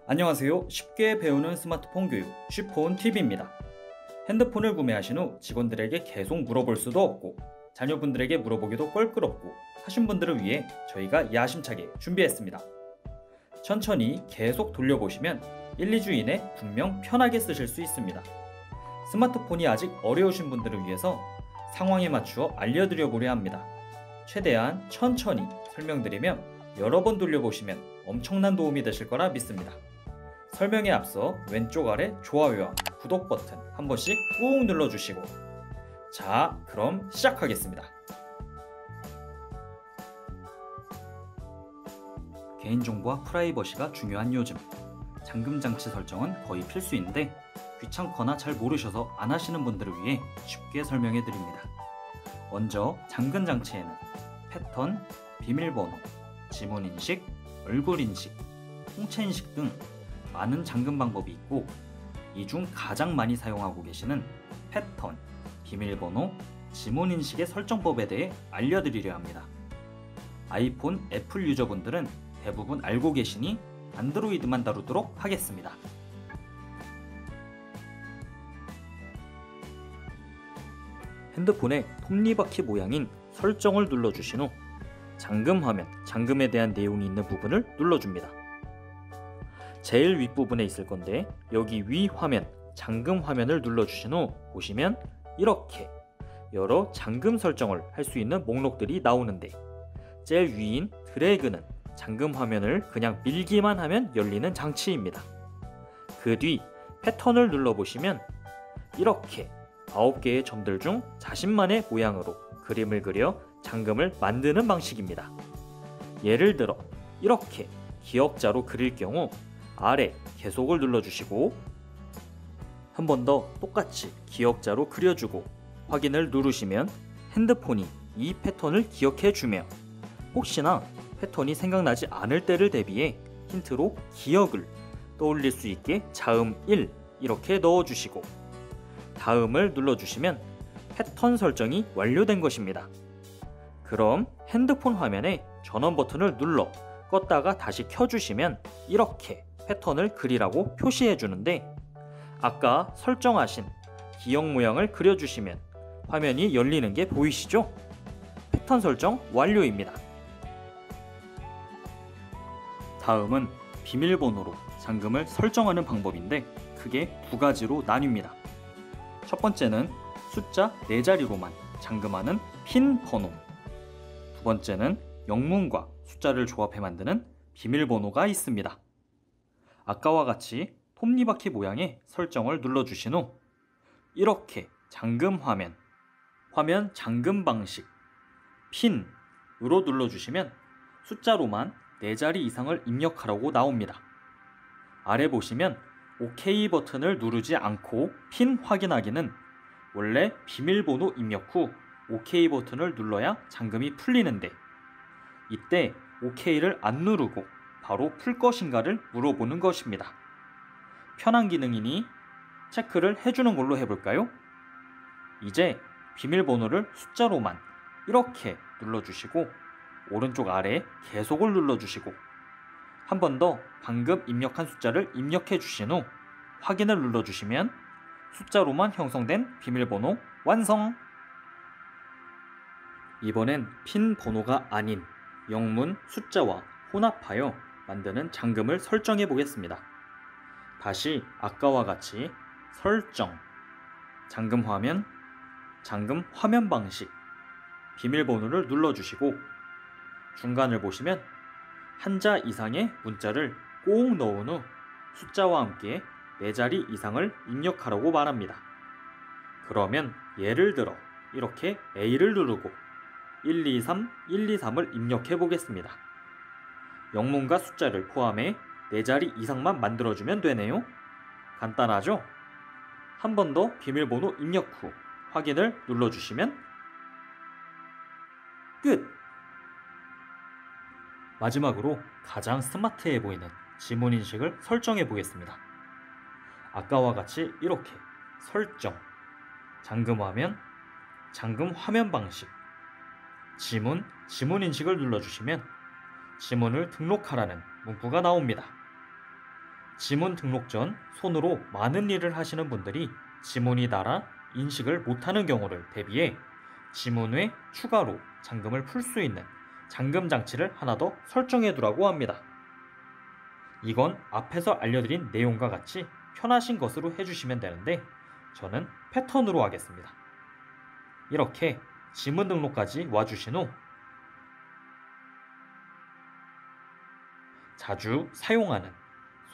안녕하세요. 쉽게 배우는 스마트폰 교육 쉽폰TV입니다. 핸드폰을 구매하신 후 직원들에게 계속 물어볼 수도 없고 자녀분들에게 물어보기도 껄끄럽고 하신 분들을 위해 저희가 야심차게 준비했습니다. 천천히 계속 돌려보시면 1, 2주 이내 분명 편하게 쓰실 수 있습니다. 스마트폰이 아직 어려우신 분들을 위해서 상황에 맞추어 알려드려 보려 합니다. 최대한 천천히 설명드리며 여러 번 돌려보시면 엄청난 도움이 되실 거라 믿습니다. 설명에 앞서 왼쪽 아래 좋아요와 구독 버튼 한 번씩 꾹 눌러주시고, 자, 그럼 시작하겠습니다. 개인정보와 프라이버시가 중요한 요즘, 잠금장치 설정은 거의 필수인데 귀찮거나 잘 모르셔서 안 하시는 분들을 위해 쉽게 설명해 드립니다. 먼저 잠금장치에는 패턴, 비밀번호, 지문인식, 얼굴인식, 홍채인식 등 많은 잠금 방법이 있고, 이 중 가장 많이 사용하고 계시는 패턴, 비밀번호, 지문인식의 설정법에 대해 알려드리려 합니다. 아이폰, 애플 유저분들은 대부분 알고 계시니 안드로이드만 다루도록 하겠습니다. 핸드폰의 톱니바퀴 모양인 설정을 눌러주신 후 잠금 화면, 잠금에 대한 내용이 있는 부분을 눌러줍니다. 제일 윗부분에 있을 건데 여기 위 화면, 잠금 화면을 눌러주신 후 보시면 이렇게 여러 잠금 설정을 할 수 있는 목록들이 나오는데, 제일 위인 드래그는 잠금 화면을 그냥 밀기만 하면 열리는 장치입니다. 그 뒤 패턴을 눌러보시면 이렇게 9개의 점들 중 자신만의 모양으로 그림을 그려 잠금을 만드는 방식입니다. 예를 들어 이렇게 기역자로 그릴 경우 아래 계속을 눌러주시고, 한 번 더 똑같이 기역자로 그려주고 확인을 누르시면 핸드폰이 이 패턴을 기억해주며 혹시나 패턴이 생각나지 않을 때를 대비해 힌트로 기억을 떠올릴 수 있게 자음 1 이렇게 넣어주시고 다음을 눌러주시면 패턴 설정이 완료된 것입니다. 그럼 핸드폰 화면에 전원 버튼을 눌러 껐다가 다시 켜주시면 이렇게 패턴을 그리라고 표시해 주는데, 아까 설정하신 기역 모양을 그려주시면 화면이 열리는 게 보이시죠? 패턴 설정 완료입니다. 다음은 비밀번호로 잠금을 설정하는 방법인데 크게 두 가지로 나뉩니다. 첫 번째는 숫자 4자리로만 잠금하는 핀 번호, 두 번째는 영문과 숫자를 조합해 만드는 비밀번호가 있습니다. 아까와 같이 톱니바퀴 모양의 설정을 눌러주신 후 이렇게 잠금 화면, 화면 잠금 방식, 핀으로 눌러주시면 숫자로만 4자리 이상을 입력하라고 나옵니다. 아래 보시면 OK 버튼을 누르지 않고 핀 확인하기는 원래 비밀번호 입력 후 OK 버튼을 눌러야 잠금이 풀리는데, 이때 OK를 안 누르고 바로 풀 것인가를 물어보는 것입니다. 편한 기능이니 체크를 해주는 걸로 해볼까요? 이제 비밀번호를 숫자로만 이렇게 눌러주시고 오른쪽 아래 계속을 눌러주시고 한 번 더 방금 입력한 숫자를 입력해 주신 후 확인을 눌러주시면 숫자로만 형성된 비밀번호 완성! 이번엔 핀 번호가 아닌 영문, 숫자와 혼합하여 만드는 잠금을 설정해 보겠습니다. 다시 아까와 같이 설정, 잠금 화면, 잠금 화면 방식, 비밀번호를 눌러주시고 중간을 보시면 한자 이상의 문자를 꼭 넣은 후 숫자와 함께 4자리 이상을 입력하라고 말합니다. 그러면 예를 들어 이렇게 A를 누르고 123, 123을 입력해 보겠습니다. 영문과 숫자를 포함해 4자리 이상만 만들어주면 되네요. 간단하죠? 한 번 더 비밀번호 입력 후 확인을 눌러주시면 끝! 마지막으로 가장 스마트해 보이는 지문인식을 설정해 보겠습니다. 아까와 같이 이렇게 설정, 잠금 화면, 잠금 화면 방식, 지문 인식을 눌러주시면 지문을 등록하라는 문구가 나옵니다. 지문 등록 전 손으로 많은 일을 하시는 분들이 지문이 닳아 인식을 못하는 경우를 대비해 지문 외 추가로 잠금을 풀 수 있는 잠금 장치를 하나 더 설정해 두라고 합니다. 이건 앞에서 알려드린 내용과 같이 편하신 것으로 해주시면 되는데 저는 패턴으로 하겠습니다. 이렇게 지문 등록까지 와주신 후 자주 사용하는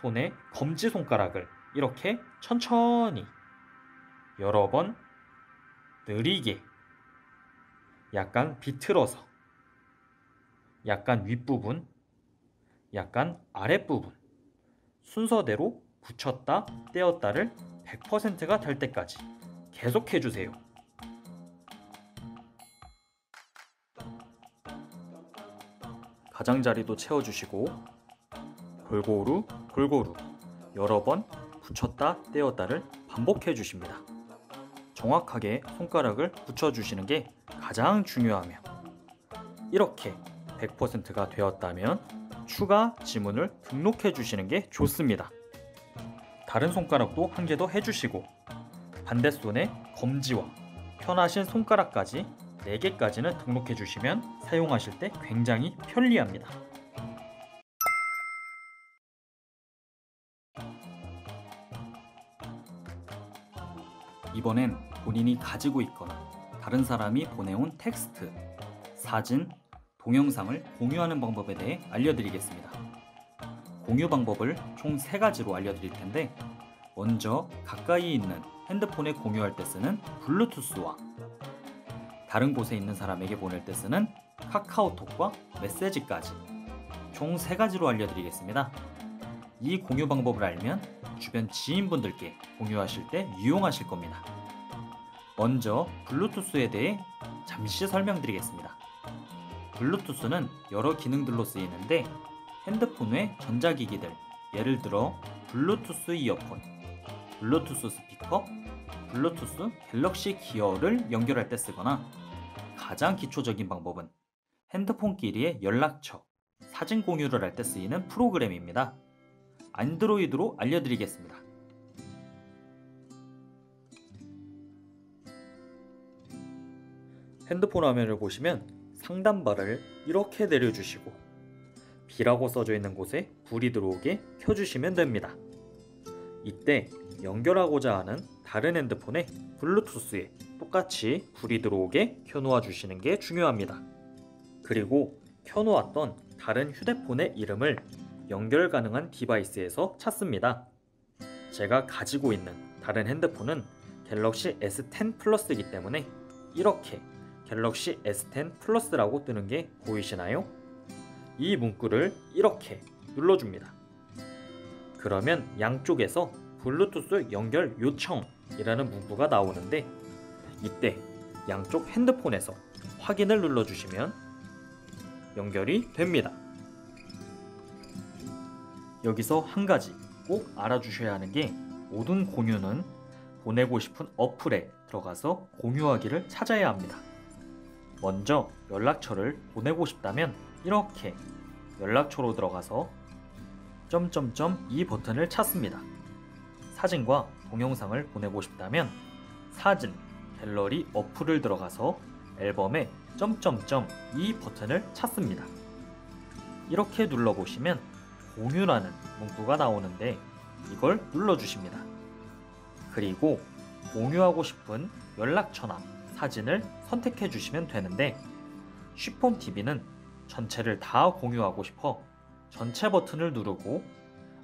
손의 검지손가락을 이렇게 천천히 여러 번 느리게 약간 비틀어서 약간 윗부분, 약간 아랫부분 순서대로 붙였다 떼었다를 100%가 될 때까지 계속 해주세요. 가장자리도 채워주시고 골고루 여러 번 붙였다 떼었다를 반복해 주십니다. 정확하게 손가락을 붙여주시는 게 가장 중요하며 이렇게 100%가 되었다면 추가 지문을 등록해 주시는 게 좋습니다. 다른 손가락도 한 개 더 해주시고 반대손의 검지와 편하신 손가락까지 4개까지는 등록해 주시면 사용하실 때 굉장히 편리합니다. 이번엔 본인이 가지고 있거나 다른 사람이 보내온 텍스트, 사진, 동영상을 공유하는 방법에 대해 알려드리겠습니다. 공유 방법을 총 3가지로 알려드릴 텐데 먼저 가까이 있는 핸드폰에 공유할 때 쓰는 블루투스와 다른 곳에 있는 사람에게 보낼 때 쓰는 카카오톡과 메시지까지 총 3가지로 알려드리겠습니다. 이 공유 방법을 알면 주변 지인분들께 공유하실 때 유용하실 겁니다. 먼저 블루투스에 대해 잠시 설명드리겠습니다. 블루투스는 여러 기능들로 쓰이는데 핸드폰 외 전자기기들, 예를 들어 블루투스 이어폰, 블루투스 스피커, 블루투스 갤럭시 기어를 연결할 때 쓰거나 가장 기초적인 방법은 핸드폰끼리의 연락처, 사진 공유를 할 때 쓰이는 프로그램입니다. 안드로이드로 알려드리겠습니다. 핸드폰 화면을 보시면 상단바를 이렇게 내려주시고 B라고 써져 있는 곳에 불이 들어오게 켜주시면 됩니다. 이때 연결하고자 하는 다른 핸드폰에 블루투스에 똑같이 불이 들어오게 켜놓아 주시는 게 중요합니다. 그리고 켜놓았던 다른 휴대폰의 이름을 연결 가능한 디바이스에서 찾습니다. 제가 가지고 있는 다른 핸드폰은 갤럭시 S10 플러스이기 때문에 이렇게 갤럭시 S10 플러스라고 뜨는 게 보이시나요? 이 문구를 이렇게 눌러줍니다. 그러면 양쪽에서 블루투스 연결 요청이라는 문구가 나오는데 이때 양쪽 핸드폰에서 확인을 눌러주시면 연결이 됩니다. 여기서 한 가지 꼭 알아주셔야 하는 게 모든 공유는 보내고 싶은 어플에 들어가서 공유하기를 찾아야 합니다. 먼저 연락처를 보내고 싶다면 이렇게 연락처로 들어가서 이 버튼을 찾습니다. 사진과 동영상을 보내고 싶다면 사진, 갤러리 어플을 들어가서 앨범에 이 버튼을 찾습니다. 이렇게 눌러보시면 공유라는 문구가 나오는데 이걸 눌러주십니다. 그리고 공유하고 싶은 연락처나 사진을 선택해 주시면 되는데 쉬폰TV는 전체를 다 공유하고 싶어 전체 버튼을 누르고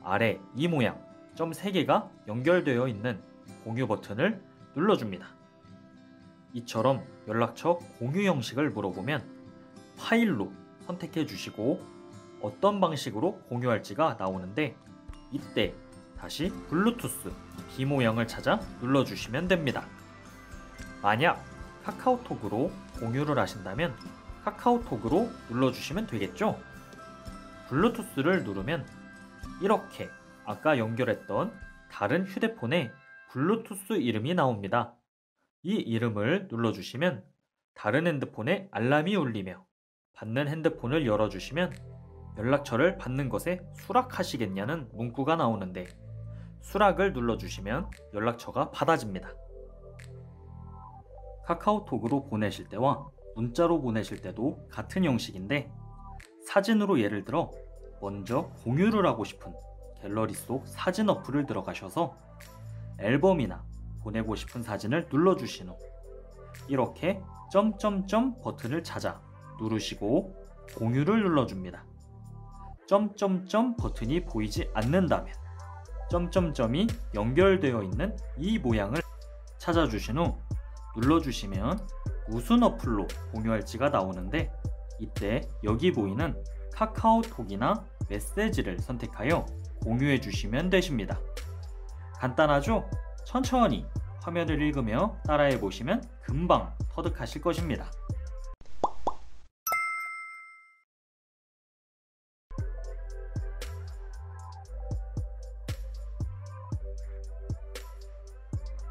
아래 이 모양 3개가 연결되어 있는 공유 버튼을 눌러줍니다. 이처럼 연락처 공유 형식을 물어보면 파일로 선택해 주시고 어떤 방식으로 공유할지가 나오는데 이때 다시 블루투스 B 모양을 찾아 눌러주시면 됩니다. 만약 카카오톡으로 공유를 하신다면 카카오톡으로 눌러주시면 되겠죠? 블루투스를 누르면 이렇게 아까 연결했던 다른 휴대폰에 블루투스 이름이 나옵니다. 이 이름을 눌러주시면 다른 핸드폰에 알람이 울리며 받는 핸드폰을 열어주시면 연락처를 받는 것에 수락하시겠냐는 문구가 나오는데 수락을 눌러주시면 연락처가 받아집니다. 카카오톡으로 보내실 때와 문자로 보내실 때도 같은 형식인데 사진으로 예를 들어 먼저 공유를 하고 싶은 갤러리 속 사진 어플을 들어가셔서 앨범이나 보내고 싶은 사진을 눌러주신 후 이렇게 점점점 버튼을 찾아 누르시고 공유를 눌러줍니다. 점점점 버튼이 보이지 않는다면 점점점이 연결되어 있는 이 모양을 찾아주신 후 눌러주시면 무슨 어플로 공유할지가 나오는데 이때 여기 보이는 카카오톡이나 메시지를 선택하여 공유해 주시면 되십니다. 간단하죠? 천천히 화면을 읽으며 따라해 보시면 금방 터득하실 것입니다.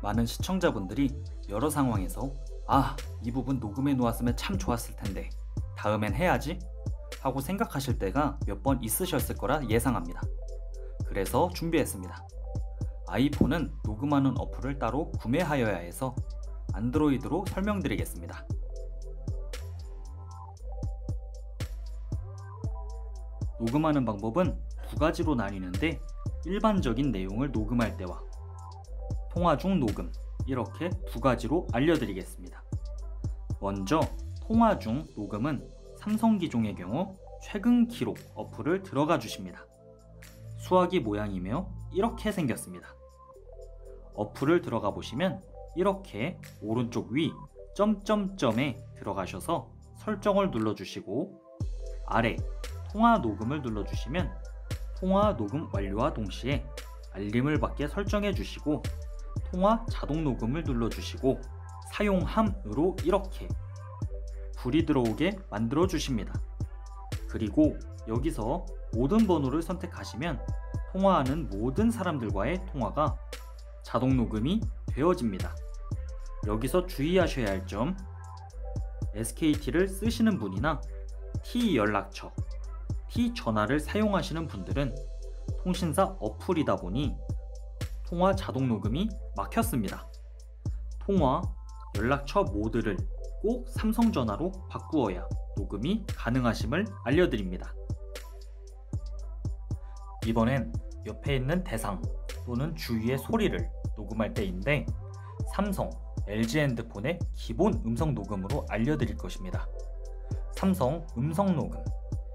많은 시청자분들이 여러 상황에서 이 부분 녹음해 놓았으면 참 좋았을 텐데 다음엔 해야지 하고 생각하실 때가 몇 번 있으셨을 거라 예상합니다. 그래서 준비했습니다. 아이폰은 녹음하는 어플을 따로 구매하여야 해서 안드로이드로 설명드리겠습니다. 녹음하는 방법은 두 가지로 나뉘는데 일반적인 내용을 녹음할 때와 통화 중 녹음 이렇게 두 가지로 알려드리겠습니다. 먼저 통화 중 녹음은 삼성 기종의 경우 최근 기록 어플을 들어가 주십니다. 수화기 모양이며 이렇게 생겼습니다. 어플을 들어가 보시면 이렇게 오른쪽 위 점점점에 들어가셔서 설정을 눌러주시고 아래 통화 녹음을 눌러주시면 통화 녹음 완료와 동시에 알림을 받게 설정해 주시고 통화 자동 녹음을 눌러주시고 사용함으로 이렇게 불이 들어오게 만들어 주십니다. 그리고 여기서 모든 번호를 선택하시면 통화하는 모든 사람들과의 통화가 자동 녹음이 되어집니다. 여기서 주의하셔야 할 점, SKT를 쓰시는 분이나 T연락처, T전화를 사용하시는 분들은 통신사 어플이다 보니 통화 자동 녹음이 막혔습니다. 통화, 연락처 모드를 꼭 삼성전화로 바꾸어야 녹음이 가능하심을 알려드립니다. 이번엔 옆에 있는 대상 또는 주위의 소리를 녹음할 때인데 삼성, LG 핸드폰의 기본 음성 녹음으로 알려드릴 것입니다. 삼성 음성 녹음,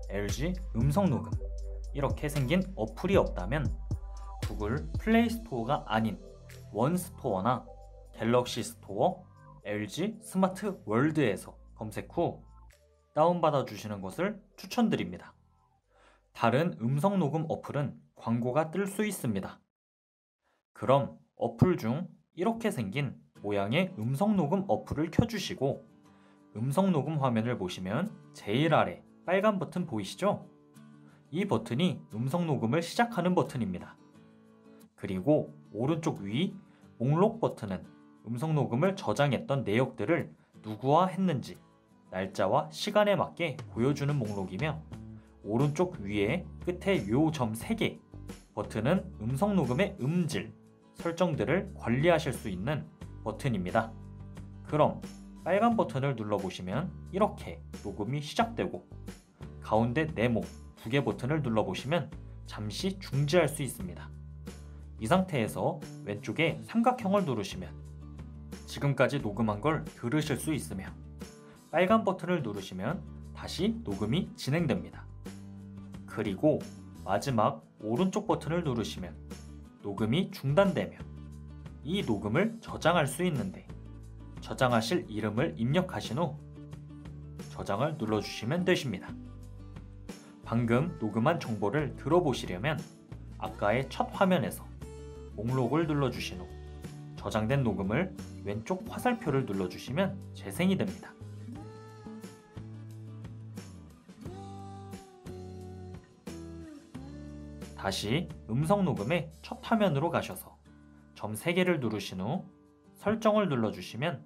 LG 음성 녹음 이렇게 생긴 어플이 없다면 구글 플레이 스토어가 아닌 원스토어나 갤럭시 스토어, LG 스마트 월드에서 검색 후 다운받아 주시는 것을 추천드립니다. 다른 음성 녹음 어플은 광고가 뜰 수 있습니다. 그럼 어플 중 이렇게 생긴 모양의 음성 녹음 어플을 켜주시고 음성 녹음 화면을 보시면 제일 아래 빨간 버튼 보이시죠? 이 버튼이 음성 녹음을 시작하는 버튼입니다. 그리고 오른쪽 위 목록 버튼은 음성 녹음을 저장했던 내역들을 누구와 했는지 날짜와 시간에 맞게 보여주는 목록이며 오른쪽 위에 끝에 요 점 3개 버튼은 음성 녹음의 음질, 설정들을 관리하실 수 있는 버튼입니다. 그럼 빨간 버튼을 눌러보시면 이렇게 녹음이 시작되고 가운데 네모 2개 버튼을 눌러보시면 잠시 중지할 수 있습니다. 이 상태에서 왼쪽에 삼각형을 누르시면 지금까지 녹음한 걸 들으실 수 있으며 빨간 버튼을 누르시면 다시 녹음이 진행됩니다. 그리고 마지막 오른쪽 버튼을 누르시면 녹음이 중단되며 이 녹음을 저장할 수 있는데 저장하실 이름을 입력하신 후 저장을 눌러주시면 되십니다. 방금 녹음한 정보를 들어보시려면 아까의 첫 화면에서 목록을 눌러주신 후 저장된 녹음을 왼쪽 화살표를 눌러주시면 재생이 됩니다. 다시 음성 녹음의 첫 화면으로 가셔서 점 3개를 누르신 후 설정을 눌러주시면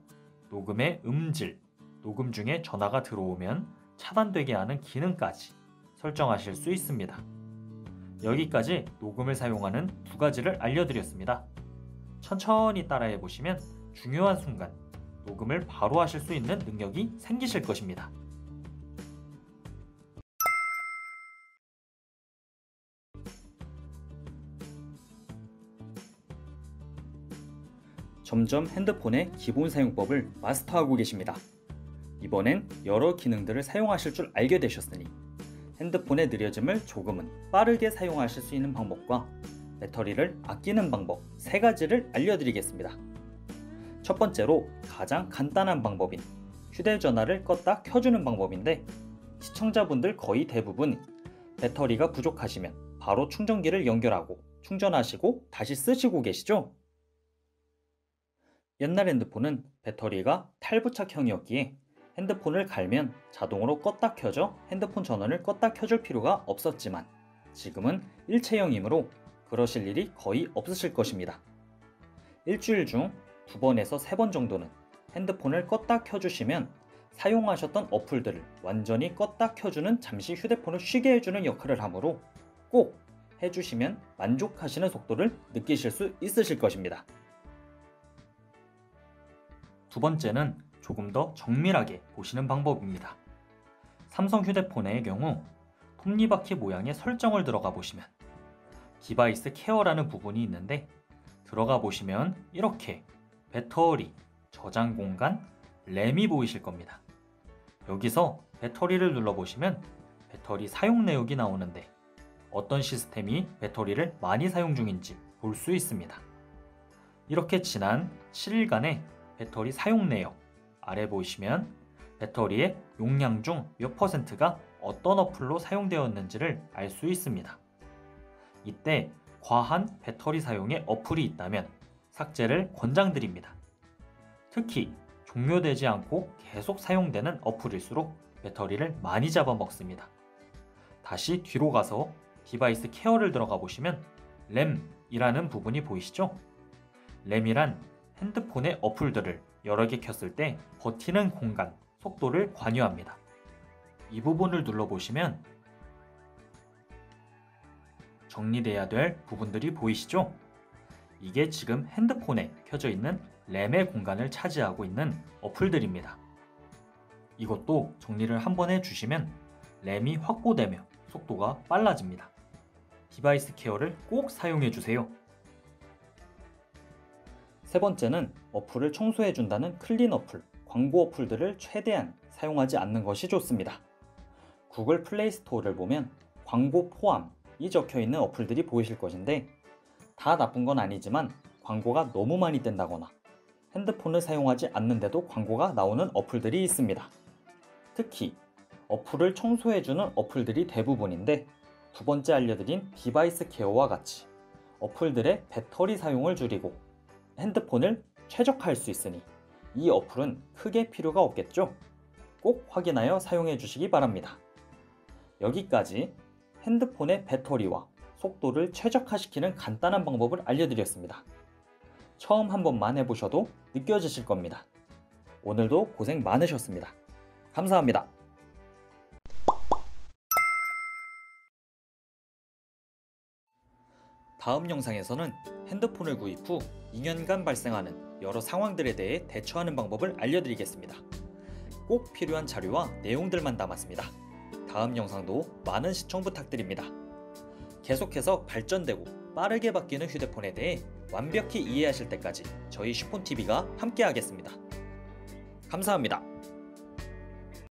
녹음의 음질, 녹음 중에 전화가 들어오면 차단되게 하는 기능까지 설정하실 수 있습니다. 여기까지 녹음을 사용하는 두 가지를 알려드렸습니다. 천천히 따라해 보시면 중요한 순간 녹음을 바로 하실 수 있는 능력이 생기실 것입니다. 점점 핸드폰의 기본 사용법을 마스터하고 계십니다. 이번엔 여러 기능들을 사용하실 줄 알게 되셨으니 핸드폰의 느려짐을 조금은 빠르게 사용하실 수 있는 방법과 배터리를 아끼는 방법 3가지를 알려드리겠습니다. 첫 번째로 가장 간단한 방법인 휴대전화를 껐다 켜주는 방법인데, 시청자분들 거의 대부분 배터리가 부족하시면 바로 충전기를 연결하고 충전하시고 다시 쓰시고 계시죠? 옛날 핸드폰은 배터리가 탈부착형이었기에 핸드폰을 갈면 자동으로 껐다 켜져 핸드폰 전원을 껐다 켜줄 필요가 없었지만, 지금은 일체형이므로 그러실 일이 거의 없으실 것입니다. 일주일 중 2번에서 3번 정도는 핸드폰을 껐다 켜주시면 사용하셨던 어플들을 완전히 껐다 켜주는, 잠시 휴대폰을 쉬게 해주는 역할을 하므로 꼭 해주시면 만족하시는 속도를 느끼실 수 있으실 것입니다. 두 번째는 조금 더 정밀하게 보시는 방법입니다. 삼성 휴대폰의 경우 톱니바퀴 모양의 설정을 들어가 보시면 디바이스 케어라는 부분이 있는데, 들어가 보시면 이렇게 배터리, 저장 공간, 램이 보이실 겁니다. 여기서 배터리를 눌러보시면 배터리 사용 내역이 나오는데, 어떤 시스템이 배터리를 많이 사용 중인지 볼 수 있습니다. 이렇게 지난 7일간의 배터리 사용 내역 아래 보시면 배터리의 용량 중 몇 %가 어떤 어플로 사용되었는지를 알 수 있습니다. 이때 과한 배터리 사용의 어플이 있다면 삭제를 권장드립니다. 특히 종료되지 않고 계속 사용되는 어플일수록 배터리를 많이 잡아먹습니다. 다시 뒤로 가서 디바이스 케어를 들어가 보시면 램이라는 부분이 보이시죠? 램이란 핸드폰의 어플들을 여러 개 켰을 때 버티는 공간, 속도를 관여합니다. 이 부분을 눌러보시면 정리돼야 될 부분들이 보이시죠? 이게 지금 핸드폰에 켜져 있는 램의 공간을 차지하고 있는 어플들입니다. 이것도 정리를 한번 해주시면 램이 확보되며 속도가 빨라집니다. 디바이스 케어를 꼭 사용해주세요. 세 번째는 어플을 청소해준다는 클린 어플, 광고 어플들을 최대한 사용하지 않는 것이 좋습니다. 구글 플레이 스토어를 보면 광고 포함이 적혀있는 어플들이 보이실 것인데, 다 나쁜 건 아니지만 광고가 너무 많이 뜬다거나 핸드폰을 사용하지 않는데도 광고가 나오는 어플들이 있습니다. 특히 어플을 청소해주는 어플들이 대부분인데, 두 번째 알려드린 디바이스 케어와 같이 어플들의 배터리 사용을 줄이고 핸드폰을 최적화할 수 있으니 이 어플은 크게 필요가 없겠죠? 꼭 확인하여 사용해 주시기 바랍니다. 여기까지 핸드폰의 배터리와 속도를 최적화시키는 간단한 방법을 알려드렸습니다. 처음 한 번만 해보셔도 느껴지실 겁니다. 오늘도 고생 많으셨습니다. 감사합니다. 다음 영상에서는 핸드폰을 구입 후 2년간 발생하는 여러 상황들에 대해 대처하는 방법을 알려드리겠습니다. 꼭 필요한 자료와 내용들만 담았습니다. 다음 영상도 많은 시청 부탁드립니다. 계속해서 발전되고 빠르게 바뀌는 휴대폰에 대해 완벽히 이해하실 때까지 저희 슈폰TV가 함께 하겠습니다. 감사합니다.